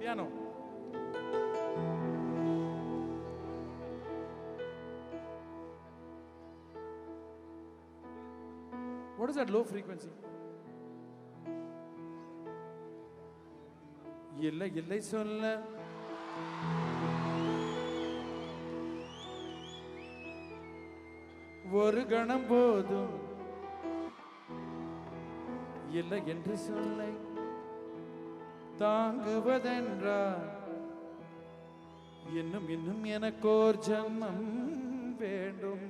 piano. What is that low frequency? இல்லை இல்லை சொல்ல ஒரு கணம் போதும் இல்லை என்று சொல்லை தாங்குவதென்றால் இன்னும் இன்னும் எனக்கோர் ஜன்மம் வேண்டும்.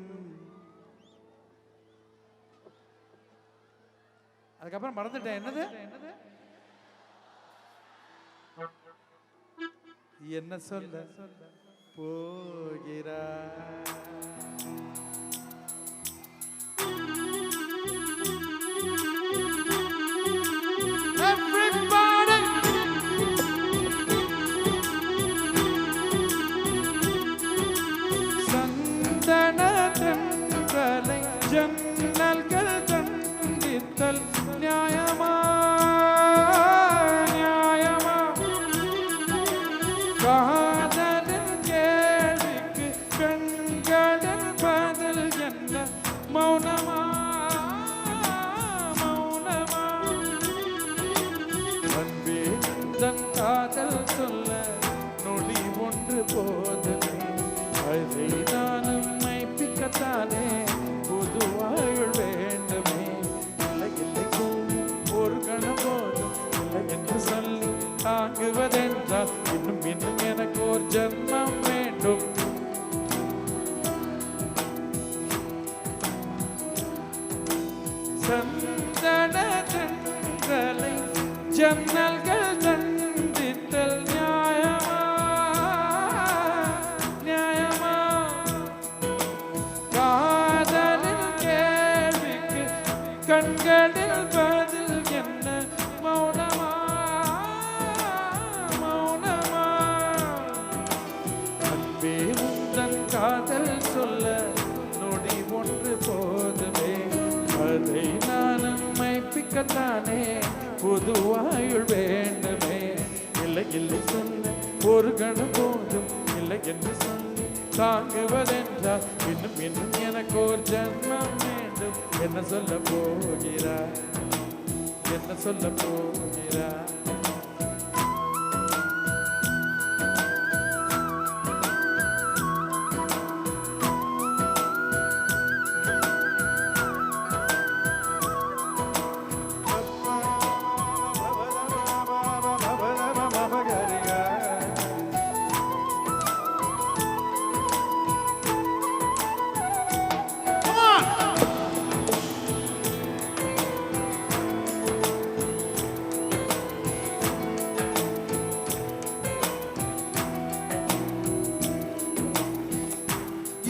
அதுக்கப்புறம் மறந்துட்டேன். என்னது என்ன சொல்ல போகிறாய்? சந்தனத்தங்களை ஜன்னல்கள் தந்தித்தல் நியாயமா நியாயமா? காதலின் கேள்விக்கு கண்களின் பதில் என்ன? மௌனமா மௌனமா? அன்பே தன் காதல் சொல்ல நொடி ஒன்று போதுமே, அதை நானும் மைப்பிக்கத்தானே புது வாழ் வேண்டுமே. இல்லை இல்லை சொல்லி ஒரு கணம் போதும் இல்லை என்று சொல்லி தாங்குவதென்றால் இன்னும் இன்னும் எனக்கு ஒரு ஜன்மம் வேண்டும். சந்தன தென்றலை ஜன்னல்கள் தந்தித்தல் நியாயமா நியாயமா? காதலின் கேள்விக்கு கண்களில் பதில் என்ன? மௌனமா மௌனமா? அன்பே உந்தன் காதல் சொல்ல நொடி ஒன்று போதுமே, அதை நானும் மைப்பிக்கத்தானே புது ஆயுள் வேண்டுமே. இல்லை இல்லை சொல்ல ஒரு கணம் போதும் இல்லை என்று சொல்லி தாங்குவதென்றால் இன்னும் இன்னும் எனக்கு ஒரு ஜன்மம் வேண்டும். என்ன சொல்ல போகிறாய்? என்ன சொல்ல போகிறாய்?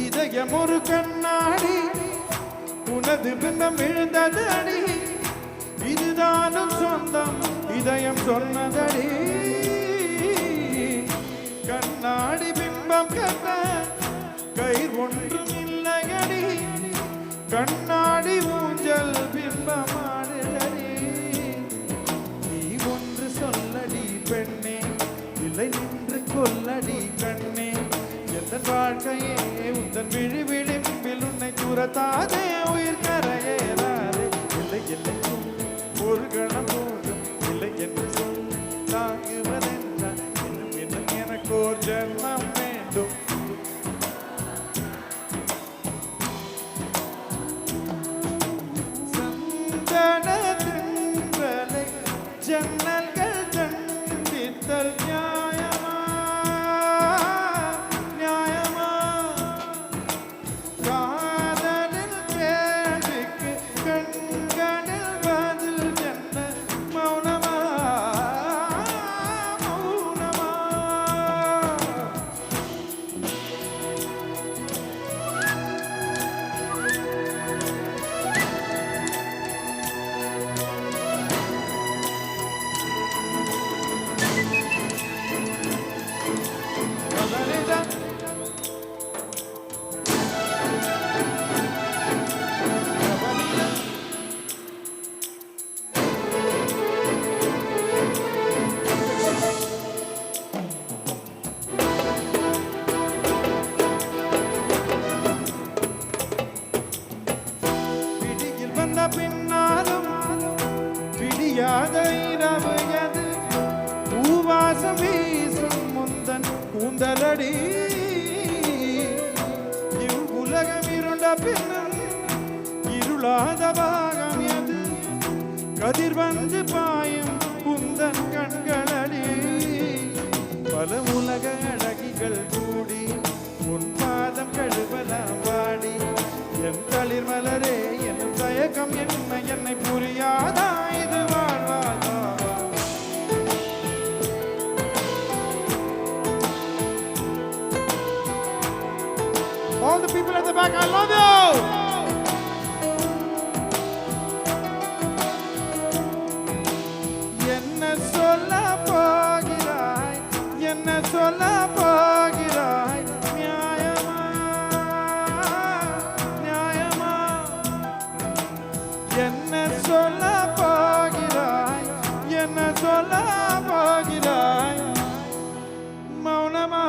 இதயம் ஒரு கண்ணாடி, உனது பின்னம் விழுந்தது அடி, இதுதானும் சொந்தம் இதயம் சொன்னதடி. கண்ணாடி பிம்பம் கண்ண கயிர் ஒன்றும் இல்லையடி, கண்ணாடி ஊஞ்சல் பிம்பமாடுதடி. நீ ஒன்று சொல்லடி பெண்ணே, இல்லை நின்று கொல்லடி கண்ணே. என் வாழ்க்கையே உந்தன் விழி விளிம்பில் உன்னை துரத்தாதே, உயிர் கரையேறாதே. இல்லை இல்லை ஒரு கணம் போதும் இல்லை என்று சொல்லி தாங்குவதென்றால் இன்னும் இன்னும் எனக்கு ஒரு ஜன்மம் வேண்டும். சந்தன தென்றலை ஜன்னல்கள் தந்தித்தல் நியாயமா நியாயமா? காதலின் கேள்விக்கு கண்களில் பதில் என்ன? மௌனமா மௌனமா? சொன்ன பின்னாலும் விடியாத இரவு எது பூவாசம் வீசும் முந்தன் கூந்தலடி இவ்வுலகம் இருண்ட பின்னும் இருளாத பாகம் எது கதிர் வந்து பாயும் குந்தன் கண்களடி பல உலக அழகிகள் கூடி உன் பாதம் கழுவலாம் வாடி என் தளிர் மலரே என் தயக்கம் என்ன என்னை புரியாதா இது வாழ்வாதா All the people at the back, I love you! என்ன சொல்ல போகிறாய் என்ன சொல்ல போகிறாய் நியாயமா நியாயமா என்ன சொல்ல போகிறாய் என்ன சொல்ல போகிறாய் மௌனமா